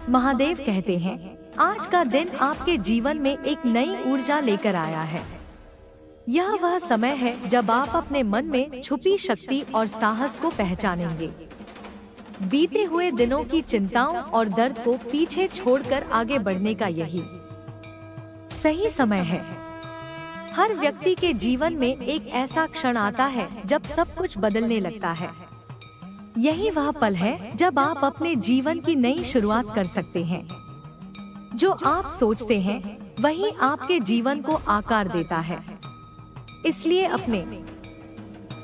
महादेव कहते हैं, आज का दिन आपके जीवन में एक नई ऊर्जा लेकर आया है। यह वह समय है जब आप अपने मन में छुपी शक्ति और साहस को पहचानेंगे। बीते हुए दिनों की चिंताओं और दर्द को पीछे छोड़कर आगे बढ़ने का यही सही समय है। हर व्यक्ति के जीवन में एक ऐसा क्षण आता है जब सब कुछ बदलने लगता है। यही वह पल है जब आप अपने जीवन की नई शुरुआत कर सकते हैं। जो आप सोचते हैं वही आपके जीवन को आकार देता है। इसलिए अपने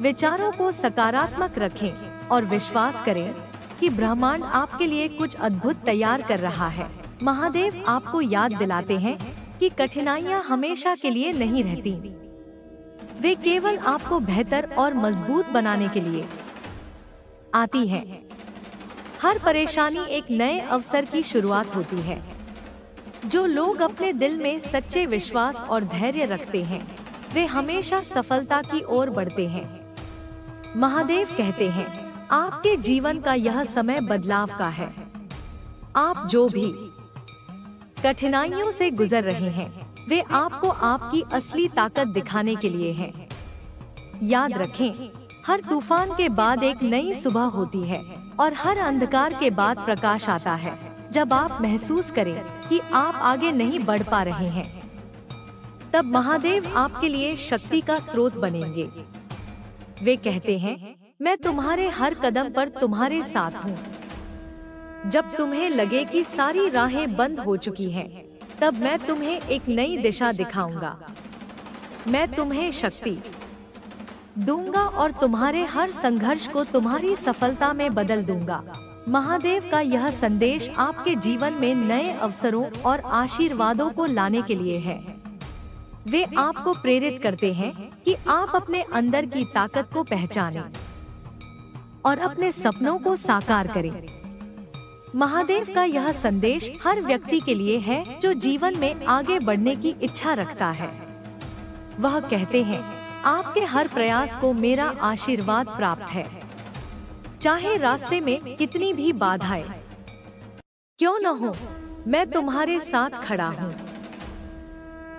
विचारों को सकारात्मक रखें और विश्वास करें कि ब्रह्मांड आपके लिए कुछ अद्भुत तैयार कर रहा है। महादेव आपको याद दिलाते हैं कि कठिनाइयां हमेशा के लिए नहीं रहती। वे केवल आपको बेहतर और मजबूत बनाने के लिए आती है। हर परेशानी एक नए अवसर की शुरुआत होती है। जो लोग अपने दिल में सच्चे विश्वास और धैर्य रखते हैं वे हमेशा सफलता की ओर बढ़ते हैं। महादेव कहते हैं, आपके जीवन का यह समय बदलाव का है। आप जो भी कठिनाइयों से गुजर रहे हैं वे आपको आपकी असली ताकत दिखाने के लिए हैं। याद रखें, हर तूफान के बाद एक नई सुबह होती है और हर अंधकार के बाद प्रकाश आता है। जब आप महसूस करें कि आप आगे नहीं बढ़ पा रहे हैं तब महादेव आपके लिए शक्ति का स्रोत बनेंगे। वे कहते हैं, मैं तुम्हारे हर कदम पर तुम्हारे साथ हूँ। जब तुम्हें लगे कि सारी राहें बंद हो चुकी हैं, तब मैं तुम्हें एक नई दिशा दिखाऊंगा। मैं तुम्हें शक्ति दूंगा और तुम्हारे हर संघर्ष को तुम्हारी सफलता में बदल दूंगा। महादेव का यह संदेश आपके जीवन में नए अवसरों और आशीर्वादों को लाने के लिए है। वे आपको प्रेरित करते हैं कि आप अपने अंदर की ताकत को पहचानें और अपने सपनों को साकार करें। महादेव का यह संदेश हर व्यक्ति के लिए है जो जीवन में आगे बढ़ने की इच्छा रखता है। वह कहते हैं, आपके हर प्रयास को मेरा आशीर्वाद प्राप्त है। चाहे रास्ते में कितनी भी बाधाएं क्यों न हो, मैं तुम्हारे साथ खड़ा हूँ।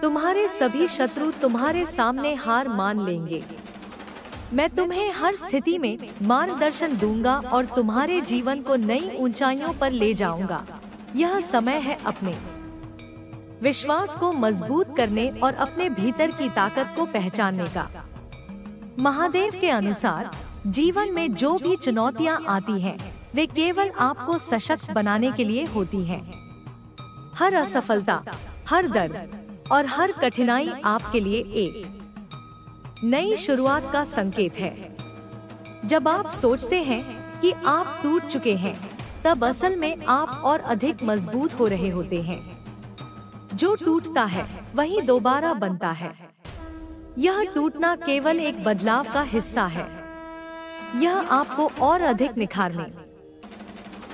तुम्हारे सभी शत्रु तुम्हारे सामने हार मान लेंगे। मैं तुम्हें हर स्थिति में मार्गदर्शन दूंगा और तुम्हारे जीवन को नई ऊंचाइयों पर ले जाऊंगा। यह समय है अपने विश्वास को मजबूत करने और अपने भीतर की ताकत को पहचानने का। महादेव के अनुसार जीवन में जो भी चुनौतियां आती हैं, वे केवल आपको सशक्त बनाने के लिए होती हैं। हर असफलता, हर दर्द और हर कठिनाई आपके लिए एक नई शुरुआत का संकेत है। जब आप सोचते हैं कि आप टूट चुके हैं, तब असल में आप और अधिक मजबूत हो रहे होते हैं। जो टूटता है वही दोबारा बनता है। यह टूटना केवल एक बदलाव का हिस्सा है। यह आपको और अधिक निखारने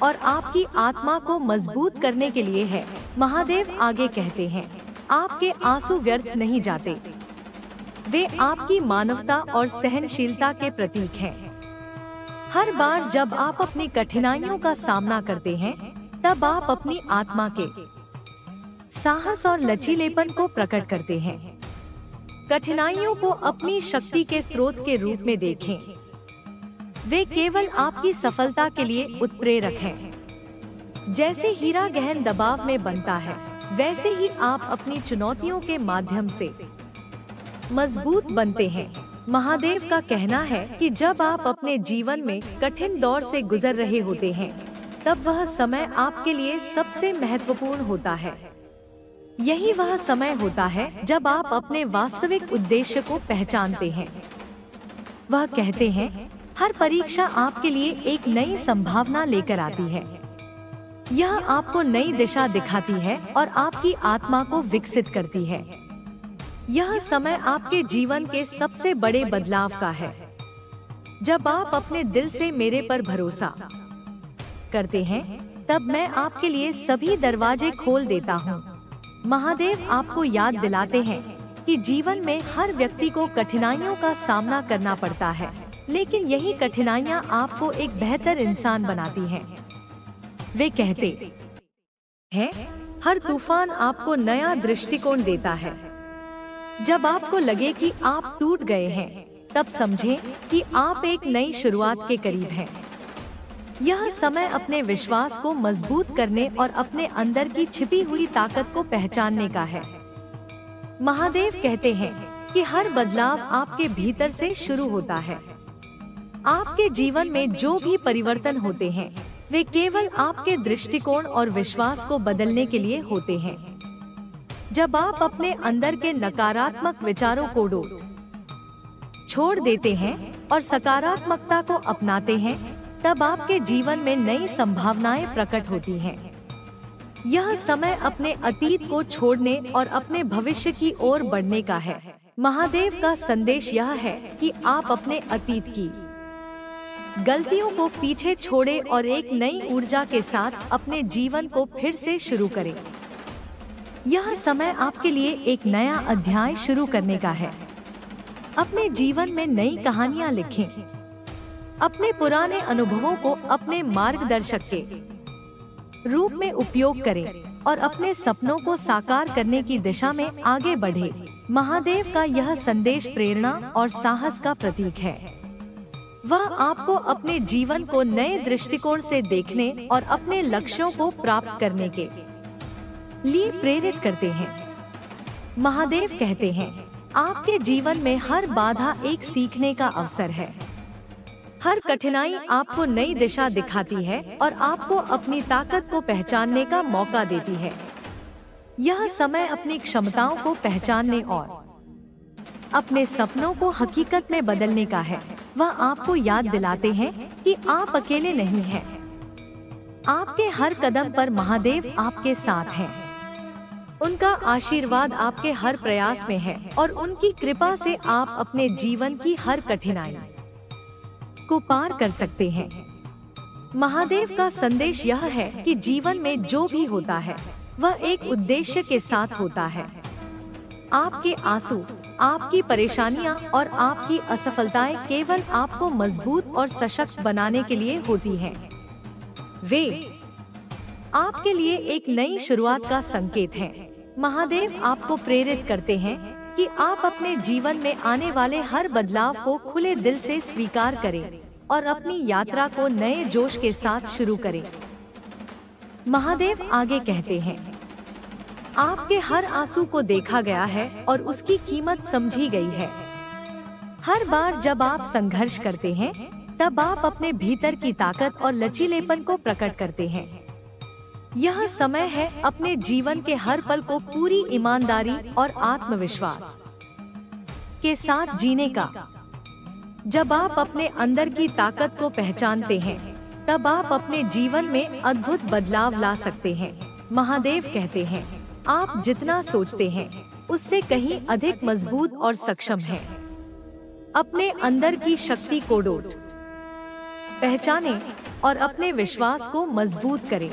और आपकी आत्मा को मजबूत करने के लिए है। महादेव आगे कहते हैं, आपके आंसू व्यर्थ नहीं जाते। वे आपकी मानवता और सहनशीलता के प्रतीक हैं। हर बार जब आप अपनी कठिनाइयों का सामना करते हैं, तब आप अपनी आत्मा के साहस और लचीलेपन को प्रकट करते हैं। कठिनाइयों को अपनी शक्ति के स्रोत के रूप में देखें। वे केवल आपकी सफलता के लिए उत्प्रेरक हैं। जैसे हीरा गहन दबाव में बनता है, वैसे ही आप अपनी चुनौतियों के माध्यम से मजबूत बनते हैं। महादेव का कहना है कि जब आप अपने जीवन में कठिन दौर से गुजर रहे होते हैं, तब वह समय आपके लिए सबसे महत्वपूर्ण होता है। यही वह समय होता है जब आप अपने वास्तविक उद्देश्य को पहचानते हैं। वह कहते हैं, हर परीक्षा आपके लिए एक नई संभावना लेकर आती है। यह आपको नई दिशा दिखाती है और आपकी आत्मा को विकसित करती है। यह समय आपके जीवन के सबसे बड़े बदलाव का है। जब आप अपने दिल से मेरे पर भरोसा करते हैं, तब मैं आपके लिए सभी दरवाजे खोल देता हूँ। महादेव आपको याद दिलाते हैं कि जीवन में हर व्यक्ति को कठिनाइयों का सामना करना पड़ता है, लेकिन यही कठिनाइयाँ आपको एक बेहतर इंसान बनाती हैं। वे कहते हैं। हर तूफान आपको नया दृष्टिकोण देता है। जब आपको लगे कि आप टूट गए हैं, तब समझें कि आप एक नई शुरुआत के करीब हैं। यह समय अपने विश्वास को मजबूत करने और अपने अंदर की छिपी हुई ताकत को पहचानने का है। महादेव कहते हैं कि हर बदलाव आपके भीतर से शुरू होता है। आपके जीवन में जो भी परिवर्तन होते हैं, वे केवल आपके दृष्टिकोण और विश्वास को बदलने के लिए होते हैं। जब आप अपने अंदर के नकारात्मक विचारों को छोड़ देते हैं और सकारात्मकता को अपनाते हैं, तब आपके जीवन में नई संभावनाएं प्रकट होती हैं। यह समय अपने अतीत को छोड़ने और अपने भविष्य की ओर बढ़ने का है। महादेव का संदेश यह है कि आप अपने अतीत की गलतियों को पीछे छोड़ें और एक नई ऊर्जा के साथ अपने जीवन को फिर से शुरू करें। यह समय आपके लिए एक नया अध्याय शुरू करने का है। अपने जीवन में नई कहानियां लिखें। अपने पुराने अनुभवों को अपने मार्गदर्शक के रूप में उपयोग करें और अपने सपनों को साकार करने की दिशा में आगे बढ़े। महादेव का यह संदेश प्रेरणा और साहस का प्रतीक है। वह आपको अपने जीवन को नए दृष्टिकोण से देखने और अपने लक्ष्यों को प्राप्त करने के लिए प्रेरित करते हैं। महादेव कहते हैं, आपके जीवन में हर बाधा एक सीखने का अवसर है। हर कठिनाई आपको नई दिशा दिखाती है और आपको अपनी ताकत को पहचानने का मौका देती है। यह समय अपनी क्षमताओं को पहचानने और अपने सपनों को हकीकत में बदलने का है। वह आपको याद दिलाते हैं कि आप अकेले नहीं हैं। आपके हर कदम पर महादेव आपके साथ हैं। उनका आशीर्वाद आपके हर प्रयास में है और उनकी कृपा से आप अपने जीवन की हर कठिनाई को पार कर सकते हैं। महादेव का संदेश यह है कि जीवन में जो भी होता है, वह एक उद्देश्य के साथ होता है। आपके आंसू, आपकी परेशानियां और आपकी असफलताएं केवल आपको मजबूत और सशक्त बनाने के लिए होती हैं। वे आपके लिए एक नई शुरुआत का संकेत हैं। महादेव आपको प्रेरित करते हैं कि आप अपने जीवन में आने वाले हर बदलाव को खुले दिल से स्वीकार करें और अपनी यात्रा को नए जोश के साथ शुरू करें। महादेव आगे कहते हैं, आपके हर आंसू को देखा गया है और उसकी कीमत समझी गई है। हर बार जब आप संघर्ष करते हैं, तब आप अपने भीतर की ताकत और लचीलेपन को प्रकट करते हैं। यह समय है अपने जीवन के हर पल को पूरी ईमानदारी और आत्मविश्वास के साथ जीने का। जब आप अपने अंदर की ताकत को पहचानते हैं, तब आप अपने जीवन में अद्भुत बदलाव ला सकते हैं। महादेव कहते हैं, आप जितना सोचते हैं, उससे कहीं अधिक मजबूत और सक्षम हैं। अपने अंदर की शक्ति को पहचानें और अपने विश्वास को मजबूत करें।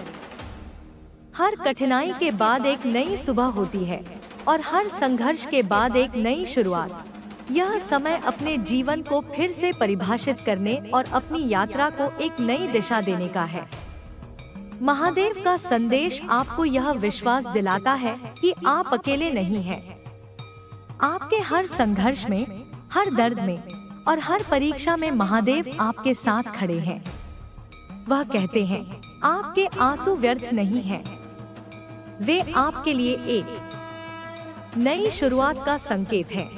हर कठिनाई के बाद एक नई सुबह होती है और हर संघर्ष के बाद एक नई शुरुआत। यह समय अपने जीवन को फिर से परिभाषित करने और अपनी यात्रा को एक नई दिशा देने का है। महादेव का संदेश आपको यह विश्वास दिलाता है कि आप अकेले नहीं हैं। आपके हर संघर्ष में, हर दर्द में और हर परीक्षा में महादेव आपके साथ खड़े हैं। वह कहते हैं, आपके आंसू व्यर्थ नहीं हैं। वे आपके लिए एक नई शुरुआत का संकेत है।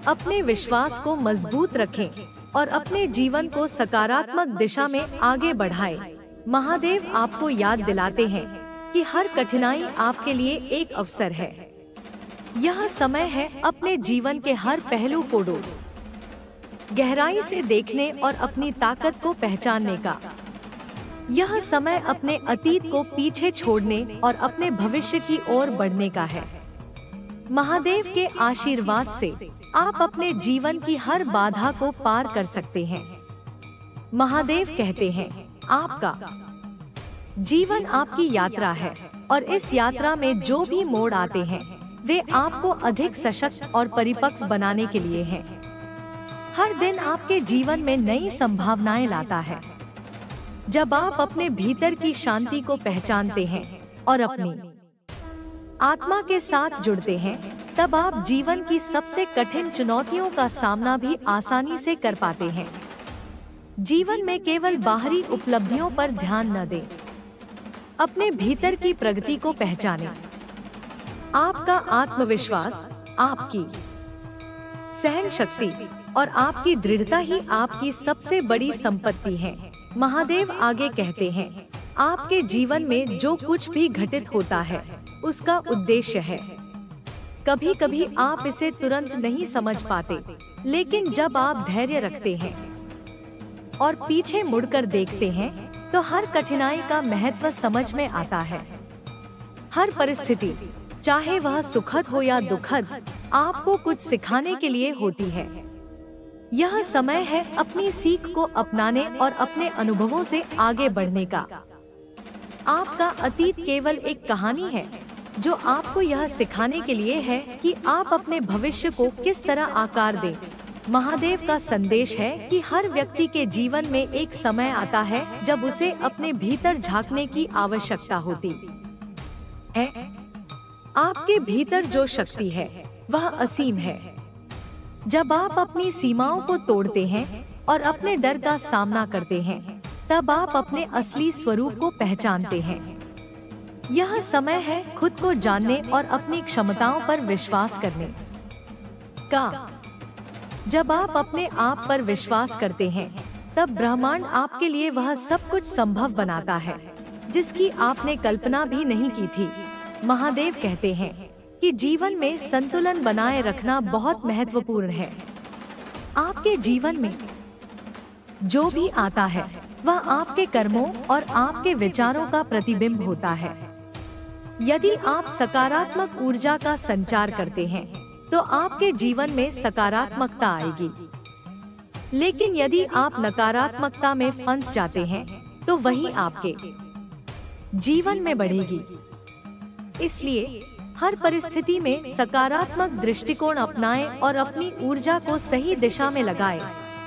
अपने विश्वास को मजबूत रखें और अपने जीवन को सकारात्मक दिशा में आगे बढ़ाएं। महादेव आपको याद दिलाते हैं कि हर कठिनाई आपके लिए एक अवसर है। यह समय है अपने जीवन के हर पहलू को गहराई से देखने और अपनी ताकत को पहचानने का। यह समय अपने अतीत को पीछे छोड़ने और अपने भविष्य की ओर बढ़ने का है। महादेव के आशीर्वाद से आप अपने जीवन की हर बाधा को पार कर सकते हैं। महादेव कहते हैं, आपका जीवन आपकी यात्रा है और इस यात्रा में जो भी मोड़ आते हैं, वे आपको अधिक सशक्त और परिपक्व बनाने के लिए हैं। हर दिन आपके जीवन में नई संभावनाएं लाता है। जब आप अपने भीतर की शांति को पहचानते हैं और अपनी आत्मा के साथ जुड़ते हैं, तब आप जीवन की सबसे कठिन चुनौतियों का सामना भी आसानी से कर पाते हैं। जीवन में केवल बाहरी उपलब्धियों पर ध्यान न दें, अपने भीतर की प्रगति को पहचानें। आपका आत्मविश्वास, आपकी सहन शक्ति और आपकी दृढ़ता ही आपकी सबसे बड़ी संपत्ति है। महादेव आगे कहते हैं, आपके जीवन में जो कुछ भी घटित होता है उसका उद्देश्य है। कभी कभी आप इसे तुरंत नहीं समझ पाते, लेकिन जब आप धैर्य रखते हैं और पीछे मुड़कर देखते हैं तो हर कठिनाई का महत्व समझ में आता है। हर परिस्थिति, चाहे वह सुखद हो या दुखद, आपको कुछ सिखाने के लिए होती है। यह समय है अपनी सीख को अपनाने और अपने अनुभवों से आगे बढ़ने का। आपका अतीत केवल एक कहानी है जो आपको यह सिखाने के लिए है कि आप अपने भविष्य को किस तरह आकार दें। महादेव का संदेश है कि हर व्यक्ति के जीवन में एक समय आता है जब उसे अपने भीतर झांकने की आवश्यकता होती है। आपके भीतर जो शक्ति है वह असीम है। जब आप अपनी सीमाओं को तोड़ते हैं और अपने डर का सामना करते हैं, तब आप अपने असली स्वरूप को पहचानते हैं। यह समय है खुद को जानने और अपनी क्षमताओं पर विश्वास करने का। जब आप अपने आप पर विश्वास करते हैं, तब ब्रह्मांड आपके लिए वह सब कुछ संभव बनाता है जिसकी आपने कल्पना भी नहीं की थी। महादेव कहते हैं कि जीवन में संतुलन बनाए रखना बहुत महत्वपूर्ण है। आपके जीवन में जो भी आता है वह आपके कर्मों और आपके विचारों का प्रतिबिंब होता है। यदि आप सकारात्मक ऊर्जा का संचार करते हैं तो आपके जीवन में सकारात्मकता आएगी, लेकिन यदि आप नकारात्मकता में फंस जाते हैं तो वही आपके जीवन में बढ़ेगी। इसलिए हर परिस्थिति में सकारात्मक दृष्टिकोण अपनाएं और अपनी ऊर्जा को सही दिशा में लगाएं।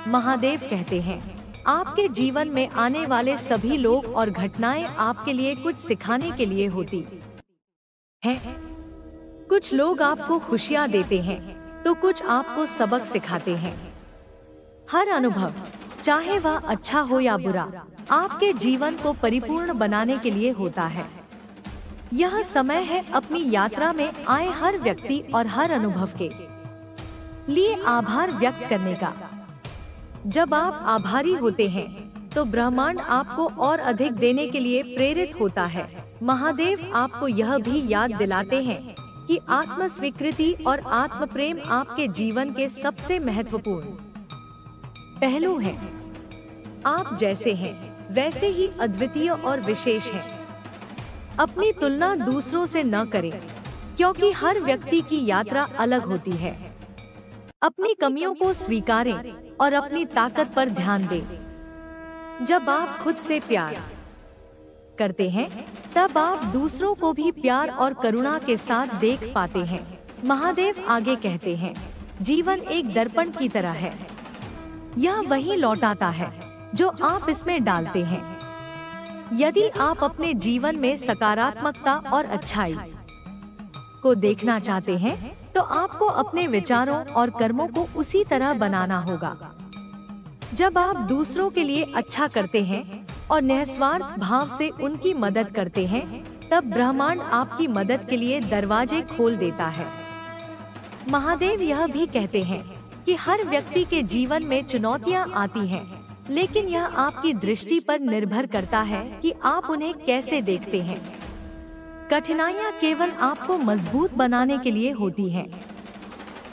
महादेव कहते हैं, आपके जीवन में आने वाले सभी लोग और घटनाएं आपके लिए कुछ सिखाने के लिए होती हैं। कुछ लोग आपको खुशियां देते हैं तो कुछ आपको सबक सिखाते हैं। हर अनुभव, चाहे वह अच्छा हो या बुरा, आपके जीवन को परिपूर्ण बनाने के लिए होता है। यह समय है अपनी यात्रा में आए हर व्यक्ति और हर अनुभव के लिए आभार व्यक्त करने का। जब आप आभारी होते हैं तो ब्रह्मांड आपको और अधिक देने के लिए प्रेरित होता है। महादेव आपको यह भी याद दिलाते हैं कि आत्म स्वीकृति और आत्म प्रेम आपके जीवन के सबसे महत्वपूर्ण पहलू हैं। आप जैसे हैं वैसे ही अद्वितीय और विशेष हैं। अपनी तुलना दूसरों से न करें, क्योंकि हर व्यक्ति की यात्रा अलग होती है। अपनी कमियों को स्वीकारें और अपनी ताकत पर ध्यान दें। जब आप खुद से प्यार करते हैं, तब आप दूसरों को भी प्यार और करुणा के साथ देख पाते हैं। महादेव आगे कहते हैं, जीवन एक दर्पण की तरह है। यह वही लौटाता है जो आप इसमें डालते हैं। यदि आप अपने जीवन में सकारात्मकता और अच्छाई को देखना चाहते हैं, तो आपको अपने विचारों और कर्मों को उसी तरह बनाना होगा। जब आप दूसरों के लिए अच्छा करते हैं और निस्वार्थ भाव से उनकी मदद करते हैं, तब ब्रह्मांड आपकी मदद के लिए दरवाजे खोल देता है। महादेव यह भी कहते हैं कि हर व्यक्ति के जीवन में चुनौतियां आती हैं, लेकिन यह आपकी दृष्टि पर निर्भर करता है कि आप उन्हें कैसे देखते हैं। कठिनाइयां केवल आपको मजबूत बनाने के लिए होती हैं।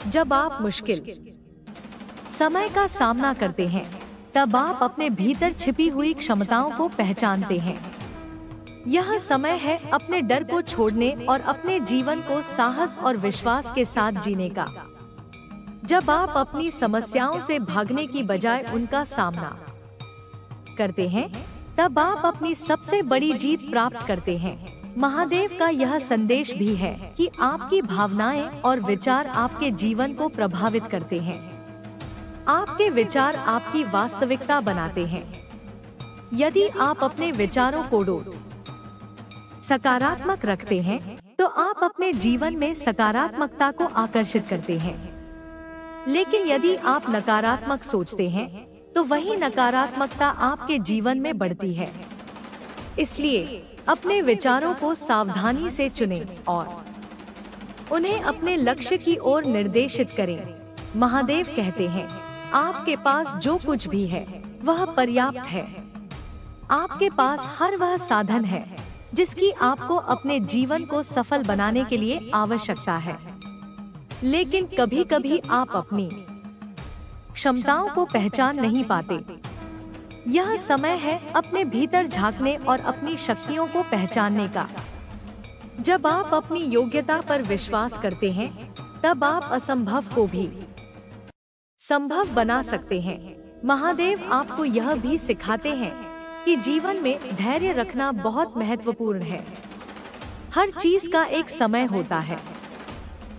जब आप मुश्किल समय का सामना करते हैं, तब आप अपने भीतर छिपी हुई क्षमताओं को पहचानते हैं। यह समय है अपने डर को छोड़ने और अपने जीवन को साहस और विश्वास के साथ जीने का। जब आप अपनी समस्याओं से भागने की बजाय उनका सामना करते हैं, तब आप अपनी सबसे बड़ी जीत प्राप्त करते हैं। महादेव का यह संदेश भी है कि आपकी भावनाएं और विचार आपके जीवन को प्रभावित करते हैं। आपके विचार आपकी वास्तविकता बनाते हैं। यदि आप अपने विचारों को सकारात्मक रखते हैं तो आप अपने जीवन में सकारात्मकता को आकर्षित करते हैं। लेकिन यदि आप नकारात्मक सोचते हैं तो वही नकारात्मकता आपके जीवन में बढ़ती है। इसलिए अपने विचारों को सावधानी से चुनें और उन्हें अपने लक्ष्य की ओर निर्देशित करें। महादेव कहते हैं, आपके पास जो कुछ भी है वह पर्याप्त है। आपके पास हर वह साधन है जिसकी आपको अपने जीवन को सफल बनाने के लिए आवश्यकता है। लेकिन कभी कभी आप अपनी क्षमताओं को पहचान नहीं पाते। यह समय है अपने भीतर झांकने और अपनी शक्तियों को पहचानने का। जब आप अपनी योग्यता पर विश्वास करते हैं तब आप असंभव को भी संभव बना सकते हैं। महादेव आपको यह भी सिखाते हैं कि जीवन में धैर्य रखना बहुत महत्वपूर्ण है। हर चीज का एक समय होता है।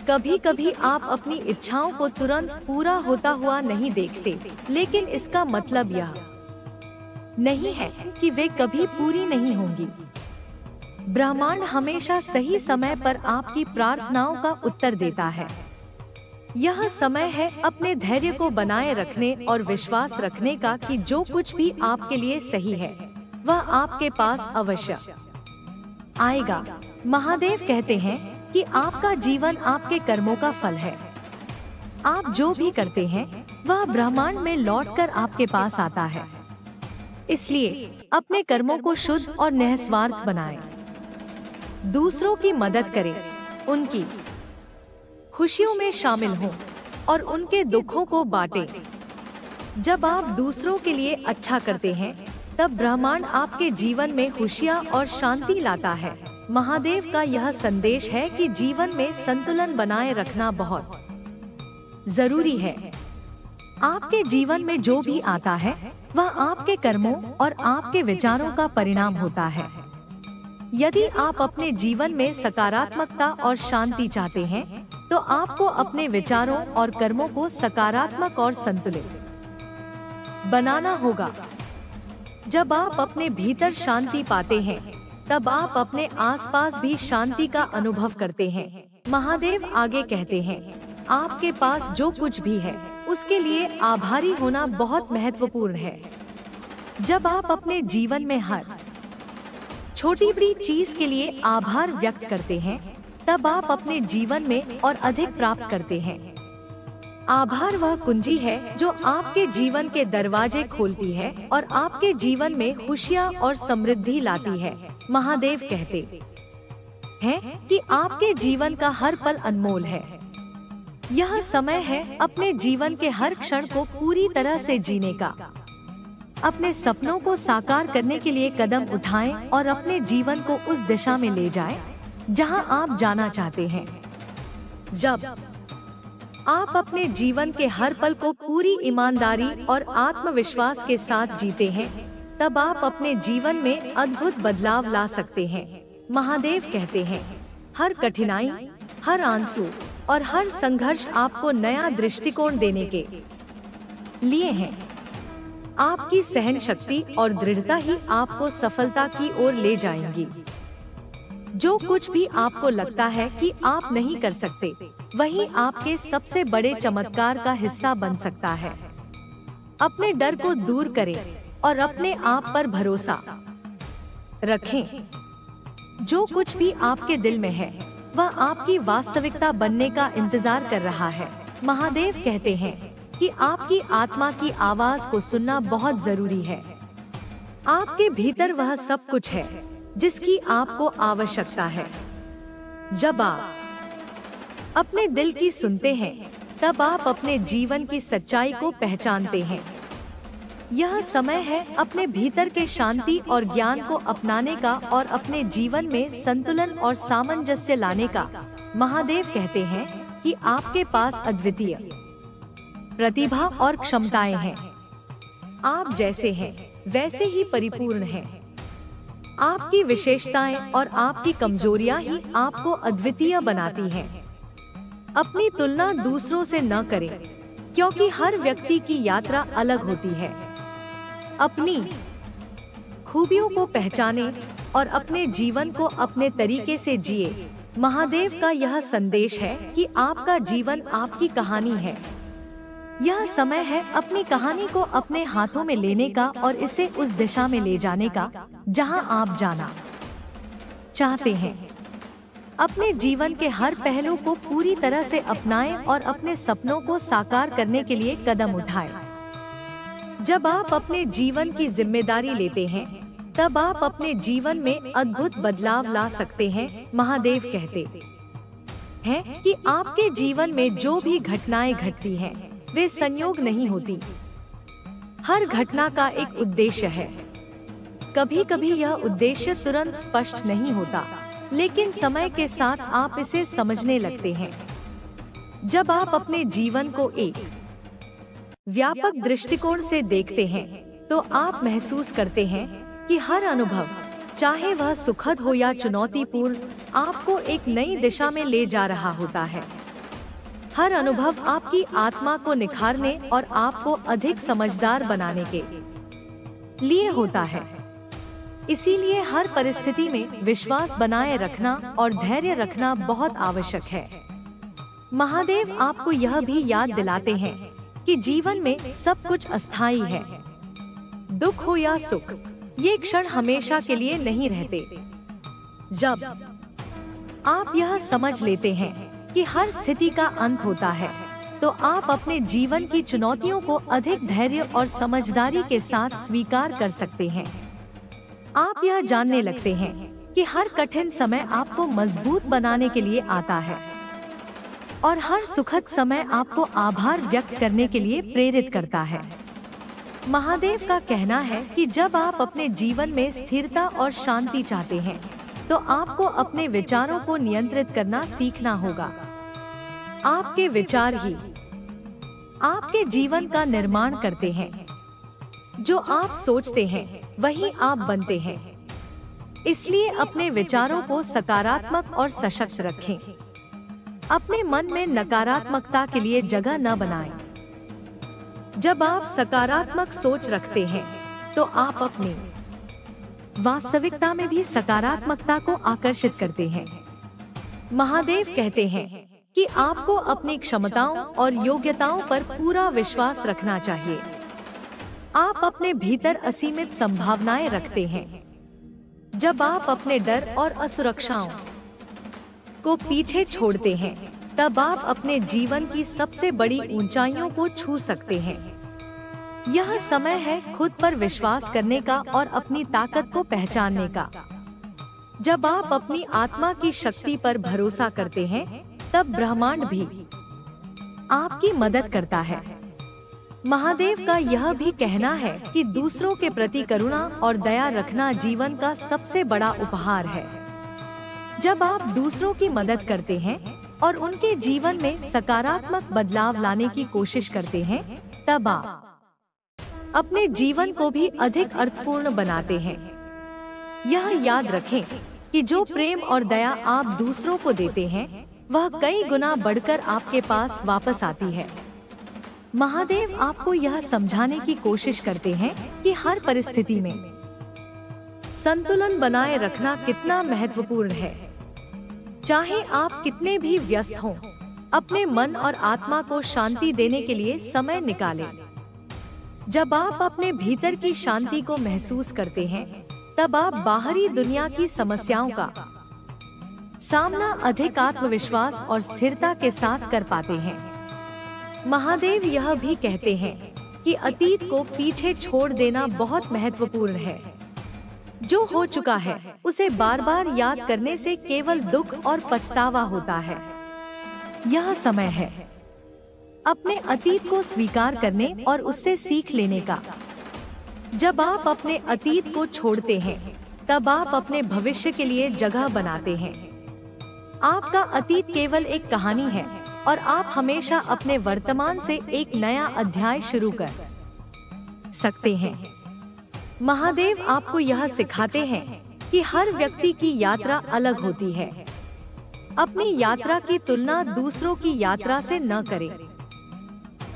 कभी कभी आप अपनी इच्छाओं को तुरंत पूरा होता हुआ नहीं देखते, लेकिन इसका मतलब यह नहीं है कि वे कभी पूरी नहीं होंगी। ब्रह्मांड हमेशा सही समय पर आपकी प्रार्थनाओं का उत्तर देता है। यह समय है अपने धैर्य को बनाए रखने और विश्वास रखने का कि जो कुछ भी आपके लिए सही है वह आपके पास अवश्य आएगा। महादेव कहते हैं कि आपका जीवन आपके कर्मों का फल है। आप जो भी करते हैं वह ब्रह्मांड में लौटकर आपके पास आता है। इसलिए अपने कर्मों को शुद्ध और निस्वार्थ बनाएं। दूसरों की मदद करें, उनकी खुशियों में शामिल हों और उनके दुखों को बांटें। जब आप दूसरों के लिए अच्छा करते हैं तब ब्रह्मांड आपके जीवन में खुशियाँ और शांति लाता है। महादेव का यह संदेश है कि जीवन में संतुलन बनाए रखना बहुत जरूरी है। आपके जीवन में जो भी आता है वह आपके कर्मों और आपके विचारों का परिणाम होता है। यदि आप अपने जीवन में सकारात्मकता और शांति चाहते हैं तो आपको अपने विचारों और कर्मों को सकारात्मक और संतुलित बनाना होगा। जब आप अपने भीतर शांति पाते हैं तब आप अपने आसपास भी शांति का अनुभव करते हैं। महादेव आगे कहते हैं, आपके पास जो कुछ भी है उसके लिए आभारी होना बहुत महत्वपूर्ण है। जब आप अपने जीवन में हर छोटी बड़ी चीज के लिए आभार व्यक्त करते हैं तब आप अपने जीवन में और अधिक प्राप्त करते हैं। आभार वह कुंजी है जो आपके जीवन के दरवाजे खोलती है और आपके जीवन में खुशियाँ और समृद्धि लाती है। महादेव कहते हैं कि आपके जीवन का हर पल अनमोल है। यह समय है अपने जीवन के हर क्षण को पूरी तरह से जीने का। अपने सपनों को साकार करने के लिए कदम उठाएं और अपने जीवन को उस दिशा में ले जाएं जहां आप जाना चाहते हैं। जब आप अपने जीवन के हर पल को पूरी ईमानदारी और आत्मविश्वास के साथ जीते हैं तब आप अपने जीवन में अद्भुत बदलाव ला सकते हैं। महादेव कहते हैं, हर कठिनाई, हर आंसू और हर संघर्ष आपको नया दृष्टिकोण देने के लिए है। आपकी सहन शक्ति और दृढ़ता ही आपको सफलता की ओर ले जाएंगी। जो कुछ भी आपको लगता है कि आप नहीं कर सकते, वही आपके सबसे बड़े चमत्कार का हिस्सा बन सकता है। अपने डर को दूर करें और अपने आप पर भरोसा रखें। जो कुछ भी आपके दिल में है वह आपकी वास्तविकता बनने का इंतजार कर रहा है। महादेव कहते हैं कि आपकी आत्मा की आवाज को सुनना बहुत जरूरी है। आपके भीतर वह सब कुछ है जिसकी आपको आवश्यकता है। जब आप अपने दिल की सुनते हैं तब आप अपने जीवन की सच्चाई को पहचानते हैं। यह समय है अपने भीतर के शांति और ज्ञान को अपनाने का और अपने जीवन में संतुलन और सामंजस्य लाने का। महादेव कहते हैं कि आपके पास अद्वितीय प्रतिभा और क्षमताएं हैं। आप जैसे हैं वैसे ही परिपूर्ण हैं। आपकी विशेषताएं और आपकी कमजोरियां ही आपको अद्वितीय बनाती हैं। अपनी तुलना दूसरों से न करें, क्योंकि हर व्यक्ति की यात्रा अलग होती है। अपनी खूबियों को पहचानें और अपने जीवन को अपने तरीके से जिए। महादेव का यह संदेश है कि आपका जीवन आपकी कहानी है। यह समय है अपनी कहानी को अपने हाथों में लेने का और इसे उस दिशा में ले जाने का जहां आप जाना चाहते हैं। अपने जीवन के हर पहलू को पूरी तरह से अपनाएं और अपने सपनों को साकार करने के लिए कदम उठाएं। जब आप अपने जीवन की जिम्मेदारी लेते हैं, तब आप अपने जीवन में अद्भुत बदलाव ला सकते हैं। महादेव कहते हैं कि आपके जीवन में जो भी घटनाएं घटती हैं, वे संयोग नहीं होती। हर घटना का एक उद्देश्य है। कभी कभी यह उद्देश्य तुरंत स्पष्ट नहीं होता, लेकिन समय के साथ आप इसे समझने लगते हैं। जब आप अपने जीवन को एक व्यापक दृष्टिकोण से देखते हैं, तो आप महसूस करते हैं कि हर अनुभव, चाहे वह सुखद हो या चुनौतीपूर्ण, आपको एक नई दिशा में ले जा रहा होता है। हर अनुभव आपकी आत्मा को निखारने और आपको अधिक समझदार बनाने के लिए होता है। इसीलिए हर परिस्थिति में विश्वास बनाए रखना और धैर्य रखना बहुत आवश्यक है। महादेव आपको यह भी याद दिलाते हैं कि जीवन में सब कुछ अस्थायी है। दुख हो या सुख, ये क्षण हमेशा के लिए नहीं रहते। जब आप यह समझ लेते हैं कि हर स्थिति का अंत होता है, तो आप अपने जीवन की चुनौतियों को अधिक धैर्य और समझदारी के साथ स्वीकार कर सकते हैं। आप यह जानने लगते हैं कि हर कठिन समय आपको मजबूत बनाने के लिए आता है और हर सुखद समय आपको आभार व्यक्त करने के लिए प्रेरित करता है। महादेव का कहना है कि जब आप अपने जीवन में स्थिरता और शांति चाहते हैं, तो आपको अपने विचारों को नियंत्रित करना सीखना होगा। आपके विचार ही आपके जीवन का निर्माण करते हैं। जो आप सोचते हैं, वही आप बनते हैं। इसलिए अपने विचारों को सकारात्मक और सशक्त रखें। अपने मन में नकारात्मकता के लिए जगह न बनाएं। जब आप सकारात्मक सोच रखते हैं, तो आप अपनी वास्तविकता में भी सकारात्मकता को आकर्षित करते हैं। महादेव कहते हैं कि आपको अपनी क्षमताओं और योग्यताओं पर पूरा विश्वास रखना चाहिए। आप अपने भीतर असीमित संभावनाएं रखते हैं। जब आप अपने डर और असुरक्षाओं को पीछे छोड़ते हैं, तब आप अपने जीवन की सबसे बड़ी ऊंचाइयों को छू सकते हैं। यह समय है खुद पर विश्वास करने का और अपनी ताकत को पहचानने का। जब आप अपनी आत्मा की शक्ति पर भरोसा करते हैं, तब ब्रह्मांड भी आपकी मदद करता है। महादेव का यह भी कहना है कि दूसरों के प्रति करुणा और दया रखना जीवन का सबसे बड़ा उपहार है। जब आप दूसरों की मदद करते हैं और उनके जीवन में सकारात्मक बदलाव लाने की कोशिश करते हैं, तब आप अपने जीवन को भी अधिक अर्थपूर्ण बनाते हैं। यह याद रखें कि जो प्रेम और दया आप दूसरों को देते हैं, वह कई गुना बढ़कर आपके पास वापस आती है। महादेव आपको यह समझाने की कोशिश करते हैं कि हर परिस्थिति में संतुलन बनाए रखना कितना महत्वपूर्ण है। चाहे आप कितने भी व्यस्त हों, अपने मन और आत्मा को शांति देने के लिए समय निकालें। जब आप अपने भीतर की शांति को महसूस करते हैं, तब आप बाहरी दुनिया की समस्याओं का सामना अधिक आत्मविश्वास और स्थिरता के साथ कर पाते हैं। महादेव यह भी कहते हैं कि अतीत को पीछे छोड़ देना बहुत महत्वपूर्ण है। जो हो चुका है, उसे बार बार याद करने से केवल दुख और पछतावा होता है। यह समय है अपने अतीत को स्वीकार करने और उससे सीख लेने का। जब आप अपने अतीत को छोड़ते हैं, तब आप अपने भविष्य के लिए जगह बनाते हैं। आपका अतीत केवल एक कहानी है और आप हमेशा अपने वर्तमान से एक नया अध्याय शुरू कर सकते हैं। महादेव आपको यह सिखाते हैं कि हर व्यक्ति की यात्रा अलग होती है। अपनी यात्रा की तुलना दूसरों की यात्रा से न करें।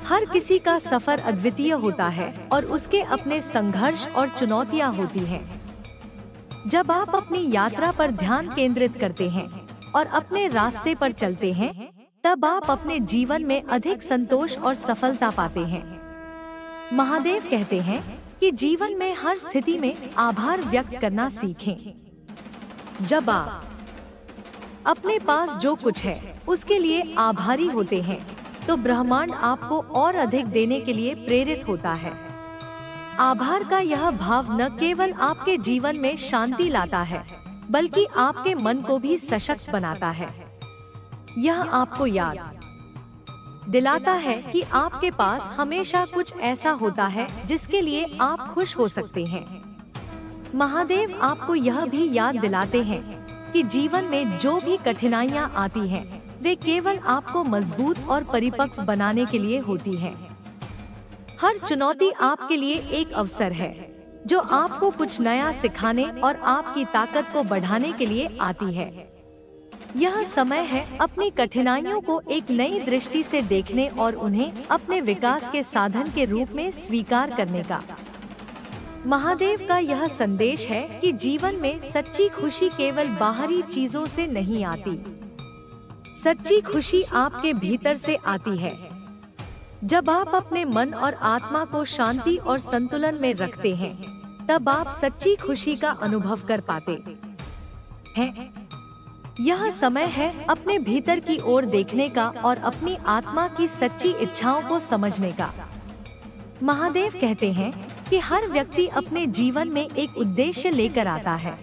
हर किसी का सफर अद्वितीय होता है और उसके अपने संघर्ष और चुनौतियां होती हैं। जब आप अपनी यात्रा पर ध्यान केंद्रित करते हैं और अपने रास्ते पर चलते हैं, तब आप अपने जीवन में अधिक संतोष और सफलता पाते हैं। महादेव कहते हैं कि जीवन में हर स्थिति में आभार व्यक्त करना सीखें। जब आप अपने पास जो कुछ है उसके लिए आभारी होते हैं, तो ब्रह्मांड आपको और अधिक देने के लिए प्रेरित होता है। आभार का यह भाव न केवल आपके जीवन में शांति लाता है, बल्कि आपके मन को भी सशक्त बनाता है। यह आपको याद दिलाता है कि आपके पास हमेशा कुछ ऐसा होता है जिसके लिए आप खुश हो सकते हैं। महादेव आपको यह भी याद दिलाते हैं कि जीवन में जो भी कठिनाइयां आती हैं, वे केवल आपको मजबूत और परिपक्व बनाने के लिए होती हैं। हर चुनौती आपके लिए एक अवसर है, जो आपको कुछ नया सिखाने और आपकी ताकत को बढ़ाने के लिए आती है। यह समय है अपनी कठिनाइयों को एक नई दृष्टि से देखने और उन्हें अपने विकास के साधन के रूप में स्वीकार करने का। महादेव का यह संदेश है कि जीवन में सच्ची खुशी केवल बाहरी चीजों से नहीं आती। सच्ची खुशी आपके भीतर से आती है। जब आप अपने मन और आत्मा को शांति और संतुलन में रखते हैं, तब आप सच्ची खुशी का अनुभव कर पाते हैं। यह समय है अपने भीतर की ओर देखने का और अपनी आत्मा की सच्ची इच्छाओं को समझने का। महादेव कहते हैं कि हर व्यक्ति अपने जीवन में एक उद्देश्य लेकर आता है।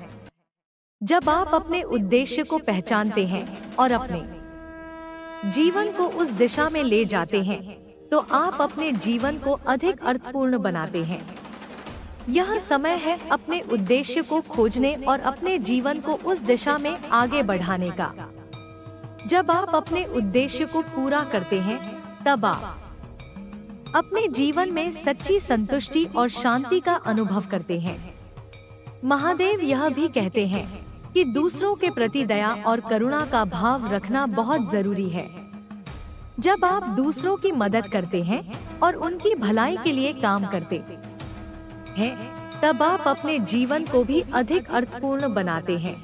जब आप अपने उद्देश्य को पहचानते हैं और अपने जीवन को उस दिशा में ले जाते हैं, तो आप अपने जीवन को अधिक अर्थपूर्ण बनाते हैं। यह समय है अपने उद्देश्य को खोजने और अपने जीवन को उस दिशा में आगे बढ़ाने का। जब आप अपने उद्देश्य को पूरा करते हैं, तब आप अपने जीवन में सच्ची संतुष्टि और शांति का अनुभव करते हैं। महादेव यह भी कहते हैं कि दूसरों के प्रति दया और करुणा का भाव रखना बहुत जरूरी है। जब आप दूसरों की मदद करते हैं और उनकी भलाई के लिए काम करते हैं, तब आप अपने जीवन को भी अधिक अर्थपूर्ण बनाते हैं।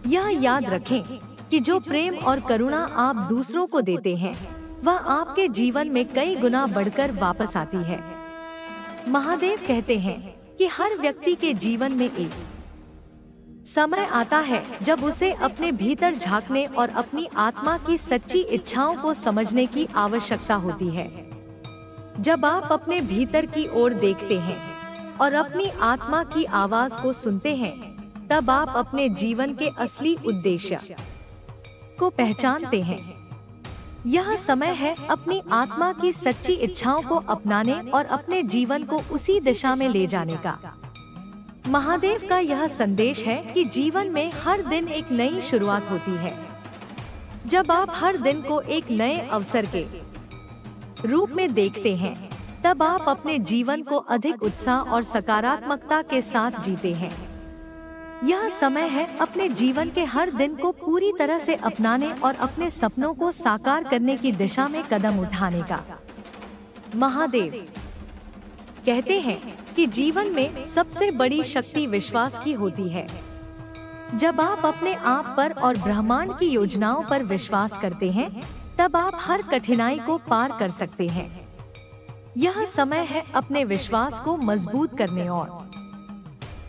यह याद रखें कि जो प्रेम और करुणा आप दूसरों को देते हैं, वह आपके जीवन में कई गुना बढ़कर वापस आती है। महादेव कहते हैं कि हर व्यक्ति के जीवन में एक समय आता है जब उसे अपने भीतर झांकने और अपनी आत्मा की सच्ची इच्छाओं को समझने की आवश्यकता होती है। जब आप अपने भीतर की ओर देखते हैं और अपनी आत्मा की आवाज को सुनते हैं, तब आप अपने जीवन के असली उद्देश्य को पहचानते हैं। यह समय है अपनी आत्मा की सच्ची इच्छाओं को अपनाने और अपने जीवन को उसी दिशा में ले जाने का। महादेव का यह संदेश है कि जीवन में हर दिन एक नई शुरुआत होती है। जब आप हर दिन को एक नए अवसर के रूप में देखते हैं, तब आप अपने जीवन को अधिक उत्साह और सकारात्मकता के साथ जीते हैं। यह समय है अपने जीवन के हर दिन को पूरी तरह से अपनाने और अपने सपनों को साकार करने की दिशा में कदम उठाने का। महादेव कहते हैं कि जीवन में सबसे बड़ी शक्ति विश्वास की होती है। जब आप अपने आप पर और ब्रह्मांड की योजनाओं पर विश्वास करते हैं, तब आप हर कठिनाई को पार कर सकते हैं। यह समय है अपने विश्वास को मजबूत करने और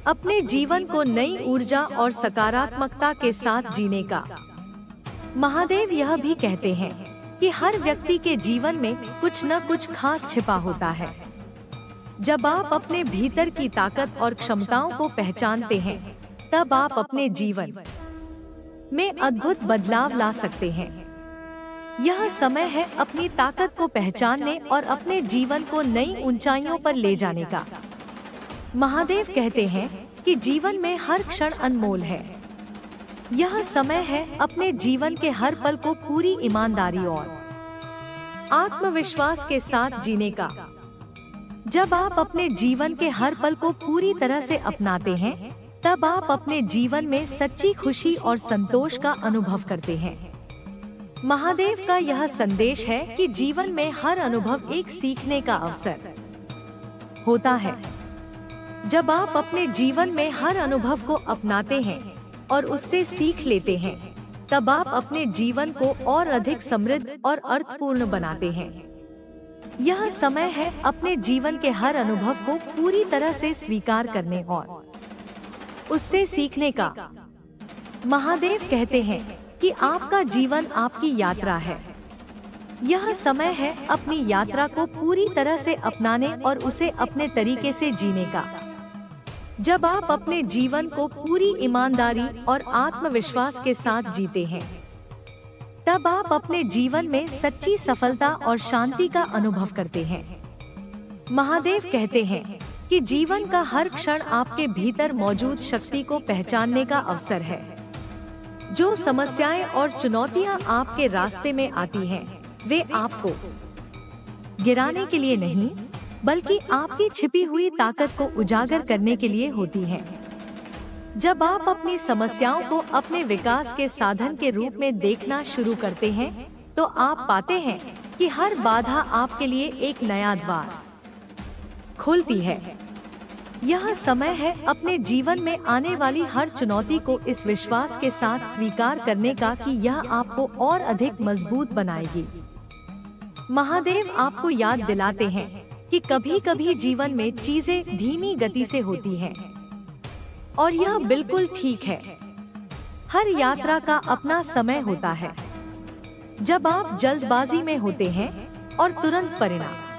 अपने जीवन को नई ऊर्जा और सकारात्मकता के साथ जीने का। महादेव यह भी कहते हैं कि हर व्यक्ति के जीवन में कुछ न कुछ खास छिपा होता है। जब आप अपने भीतर की ताकत और क्षमताओं को पहचानते हैं, तब आप अपने जीवन में अद्भुत बदलाव ला सकते हैं। यह समय है अपनी ताकत को पहचानने और अपने जीवन को नई ऊंचाइयों पर ले जाने का। महादेव कहते हैं कि जीवन में हर क्षण अनमोल है। यह समय है अपने जीवन के हर पल को पूरी ईमानदारी और आत्मविश्वास के साथ जीने का। जब आप अपने जीवन के हर पल को पूरी तरह से अपनाते हैं, तब आप अपने जीवन में सच्ची खुशी और संतोष का अनुभव करते हैं। महादेव का यह संदेश है कि जीवन में हर अनुभव एक सीखने का अवसर होता है। जब आप अपने जीवन में हर अनुभव को अपनाते हैं और उससे सीख लेते हैं, तब आप अपने जीवन को और अधिक समृद्ध और अर्थपूर्ण बनाते हैं। यह समय है अपने जीवन के हर अनुभव को पूरी तरह से स्वीकार करने और उससे सीखने का। महादेव कहते हैं कि आपका जीवन आपकी यात्रा है। यह समय है अपनी यात्रा को पूरी तरह से अपनाने और उसे अपने तरीके से जीने का। जब आप अपने जीवन को पूरी ईमानदारी और आत्मविश्वास के साथ जीते हैं, तब आप अपने जीवन में सच्ची सफलता और शांति का अनुभव करते हैं। महादेव कहते हैं कि जीवन का हर क्षण आपके भीतर मौजूद शक्ति को पहचानने का अवसर है। जो समस्याएं और चुनौतियां आपके रास्ते में आती हैं, वे आपको गिराने के लिए नहीं, बल्कि आपकी छिपी हुई ताकत को उजागर करने के लिए होती हैं। जब आप अपनी समस्याओं को अपने विकास के साधन के रूप में देखना शुरू करते हैं, तो आप पाते हैं कि हर बाधा आपके लिए एक नया द्वार खोलती है। यह समय है अपने जीवन में आने वाली हर चुनौती को इस विश्वास के साथ स्वीकार करने का कि यह आपको और अधिक मजबूत बनाएगी। महादेव आपको याद दिलाते हैं कि कभी-कभी जीवन में चीजें धीमी गति से होती हैं, और यह बिल्कुल ठीक है। हर यात्रा का अपना समय होता है। जब आप जल्दबाजी में होते हैं और तुरंत परिणाम